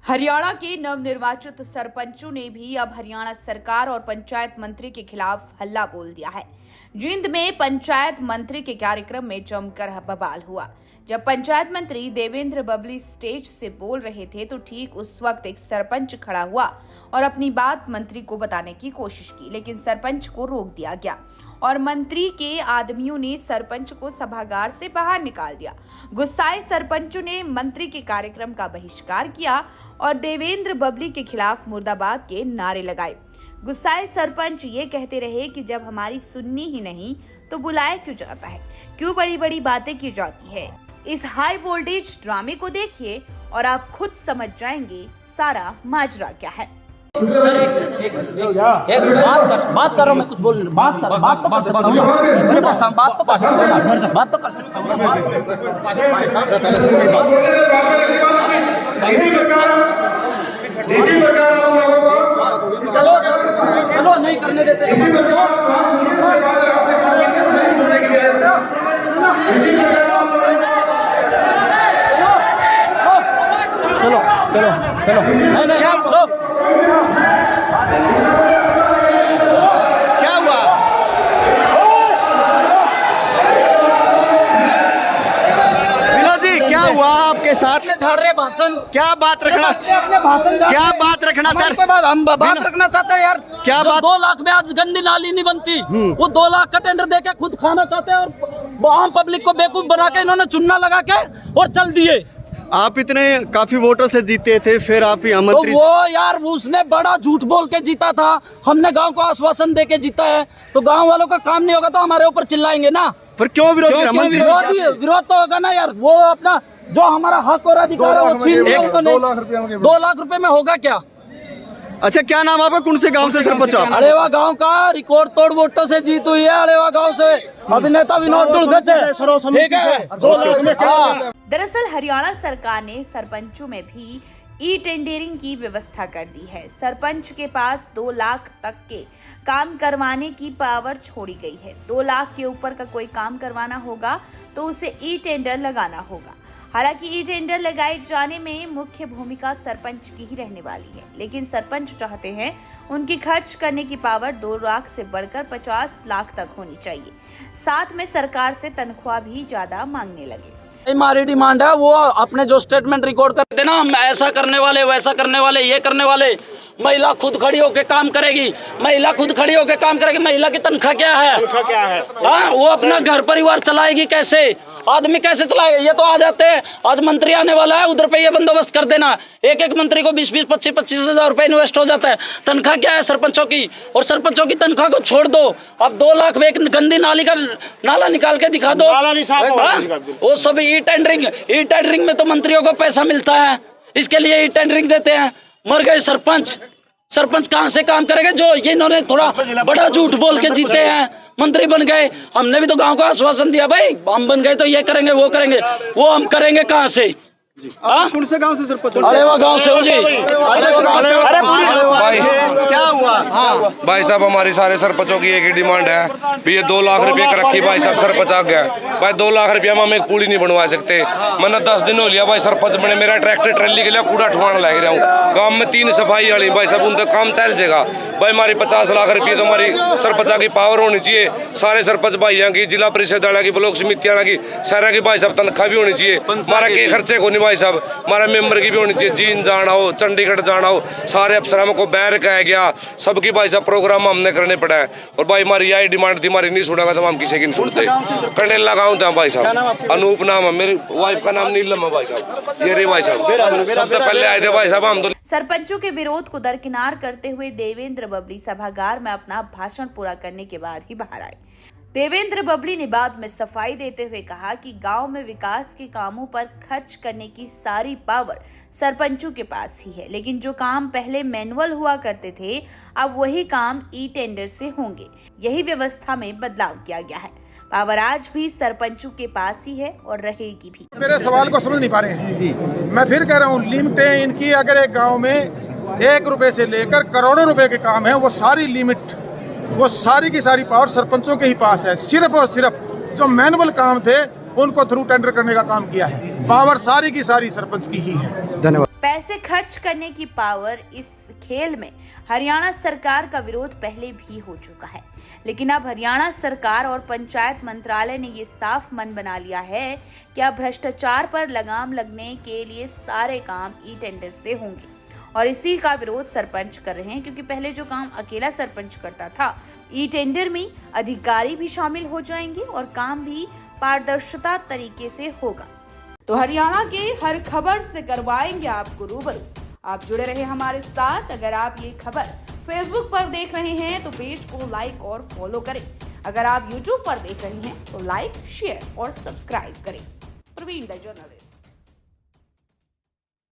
हरियाणा के नवनिर्वाचित सरपंचों ने भी अब हरियाणा सरकार और पंचायत मंत्री के खिलाफ हल्ला बोल दिया है। जींद में पंचायत मंत्री के कार्यक्रम में जमकर बवाल हुआ। जब पंचायत मंत्री देवेंद्र बबली स्टेज से बोल रहे थे तो ठीक उस वक्त एक सरपंच खड़ा हुआ और अपनी बात मंत्री को बताने की कोशिश की, लेकिन सरपंच को रोक दिया गया और मंत्री के आदमियों ने सरपंच को सभागार से बाहर निकाल दिया। गुस्साए सरपंचों ने मंत्री के कार्यक्रम का बहिष्कार किया और देवेंद्र बबली के खिलाफ मुर्दाबाद के नारे लगाए। गुस्साए सरपंच ये कहते रहे कि जब हमारी सुननी ही नहीं तो बुलाया क्यों जाता है, क्यों बड़ी बड़ी बातें की जाती है। इस हाई वोल्टेज ड्रामे को देखिए और आप खुद समझ जाएंगे सारा माजरा क्या है। सर एक बात कर रहा हूँ मैं, कुछ बोल बात तो कर सकता हूँ, बात तो कर सकता हूँ। चलो चलो नहीं करने देते। चलो चलो चलो नहीं लो। क्या हुआ? विनोद जी क्या हुआ आपके साथ? झाड़ रहे भाषण, क्या बात रखना, क्या बात रखना सर? हम बात रखना चाहते हैं यार। क्या बात? 2 लाख में आज गंदी नाली नहीं बनती, वो 2 लाख का टेंडर देके खुद खाना चाहते हैं और आम पब्लिक को बेवकूफ बना के इन्होंने चुनना लगा के और चल दिए। आप इतने काफी वोटों से जीते थे, फिर आप यहाँ मंत्री। तो वो यार उसने बड़ा झूठ बोल के जीता था, हमने गांव को आश्वासन दे के जीता है, तो गांव वालों का काम नहीं होगा तो हमारे ऊपर चिल्लाएंगे ना। फिर क्यों विरोध? विरोध तो होगा ना यार। वो अपना जो हमारा हक और अधिकार है वो छीन लिया उन्होंने। 2 लाख रुपए में होगा क्या? अच्छा क्या नाम आपका, कौन से गांव से सरपंच आप? अरेवा गांव का रिकॉर्ड तोड़ वोटों से जीत हुई है। अरेवा गांव से अभिनेता विनोद दुर्गच है, ठीक है। 2 लाख में दरअसल हरियाणा सरकार ने सरपंचों में भी ई टेंडरिंग की व्यवस्था कर दी है। सरपंच के पास 2 लाख तक के काम करवाने की पावर छोड़ी गई है। 2 लाख के ऊपर का कोई काम करवाना होगा तो उसे ई टेंडर लगाना होगा। हालांकि ई टेंडर लगाए जाने में मुख्य भूमिका सरपंच की ही रहने वाली है, लेकिन सरपंच चाहते हैं उनकी खर्च करने की पावर 2 लाख से बढ़कर 50 लाख तक होनी चाहिए। साथ में सरकार से तनख्वाह भी ज्यादा मांगने लगे। हमारी डिमांड है वो अपने जो स्टेटमेंट रिकॉर्ड कर देना, हम ऐसा करने वाले, वैसा करने वाले, ये करने वाले। महिला खुद खड़ी होकर काम करेगी, महिला खुद खड़ी होकर काम करेगी। महिला की तनख्वाह क्या है? हाँ, वो अपना घर परिवार चलाएगी कैसे? आदमी कैसे चलाएगा? ये तो आ जाते हैं, आज मंत्री आने वाला है, उधर पे ये बंदोबस्त कर देना। एक मंत्री को 20-20, 25-25 हजार रुपए इन्वेस्ट हो जाता है। तनख्वाह क्या है सरपंचों की? और सरपंचों की तनख्वाह को छोड़ दो। अब 2 लाख में एक गंदी नाली का नाला निकाल के दिखा दो। वो सब ई टेंडरिंग में तो मंत्रियों को पैसा मिलता है, इसके लिए ई टेंडरिंग देते हैं। मर गए सरपंच कहाँ से काम करेंगे? जो ये इन्होंने थोड़ा बड़ा झूठ बोल के जीते हैं, मंत्री बन गए। हमने भी तो गांव को आश्वासन दिया, भाई हम बन गए तो ये करेंगे वो करेंगे। वो हम करेंगे कहाँ से? कौन से गांव से सरपंच? अरेवा गांव से हो जी। अरे भाई क्या हुआ? हाँ भाई साहब हमारी सारे सरपंचों की एक ही डिमांड है भी ये 2 लाख रुपए का रखी। भाई साहब सरपंच आ गया भाई, 2 लाख रुपया में हम एक पूरी नहीं बनवा सकते। मैंने 10 दिन हो लिया भाई सरपंच बने, मेरा ट्रैक्टर ट्रैली के लिए कूड़ा ठुआने लग रहा हूँ। गाँव में 3 सफाई वाली भाई साहब, उनका काम चल जाएगा भाई। हमारी 50 लाख रुपये तो हमारी सरपंच की पावर होनी चाहिए। सारे सरपंच भाइयों की, जिला परिषद वाला की, ब्लॉक समिति वाला की, सारा की भाई साहब तनख्वाह भी होनी चाहिए। हमारा के खर्चे को नहीं भाई साहब, हमारा मेंबर की भी होनी चाहिए। जींद जाना हो, चंडीगढ़ जाना हो, सारे अफसरों को बैर कहा गया, सबकी भाई साहब प्रोग्राम हमने करने पड़ा है। और भाई हमारी यही डिमांड थी, हमारी नहीं सुनेगा तो हम किसी की नहीं सुनते। कंडेला गाँव था भाई साहब, अनूप नाम है, मेरी वाइफ का नाम नीलम है भाई साहब। ये रे भाई साहब सबसे पहले आए थे भाई साहब हम तो। सरपंचों के विरोध को दरकिनार करते हुए देवेंद्र बबली सभागार में अपना भाषण पूरा करने के बाद ही बाहर आए। देवेंद्र बबली ने बाद में सफाई देते हुए कहा कि गांव में विकास के कामों पर खर्च करने की सारी पावर सरपंचों के पास ही है, लेकिन जो काम पहले मैनुअल हुआ करते थे अब वही काम ई टेंडर से होंगे। यही व्यवस्था में बदलाव किया गया है। पावर आज भी सरपंचों के पास ही है और रहेगी भी। मेरे सवाल को समझ नहीं पा रहे हैं जी। मैं फिर कह रहा हूँ, लिमिटें इनकी, अगर एक गाँव में 1 रुपए से लेकर करोड़ों रुपए के काम है, वो सारी लिमिट, वो सारी की सारी पावर सरपंचों के ही पास है। सिर्फ और सिर्फ जो मैनुअल काम थे उनको थ्रू टेंडर करने का काम किया है। पावर सारी की सारी सरपंच की ही है। धन्यवाद। पैसे खर्च करने की पावर, इस खेल में हरियाणा सरकार का विरोध पहले भी हो चुका है, लेकिन अब हरियाणा सरकार और पंचायत मंत्रालय ने ये साफ मन बना लिया है कि अब भ्रष्टाचार पर लगाम लगने के लिए सारे काम ई टेंडर से होंगे। और इसी का विरोध सरपंच कर रहे हैं, क्योंकि पहले जो काम अकेला सरपंच करता था, ई टेंडर में अधिकारी भी शामिल हो जाएंगे और काम भी पारदर्शिता तरीके से होगा। तो हरियाणा के हर खबर से करवाएंगे आपको रूबरू। आप जुड़े रहे हमारे साथ। अगर आप ये खबर फेसबुक पर देख रहे हैं तो पेज को लाइक और फॉलो करें। अगर आप यूट्यूब पर देख रहे हैं तो लाइक, शेयर और सब्सक्राइब करें। Praveen the journalist.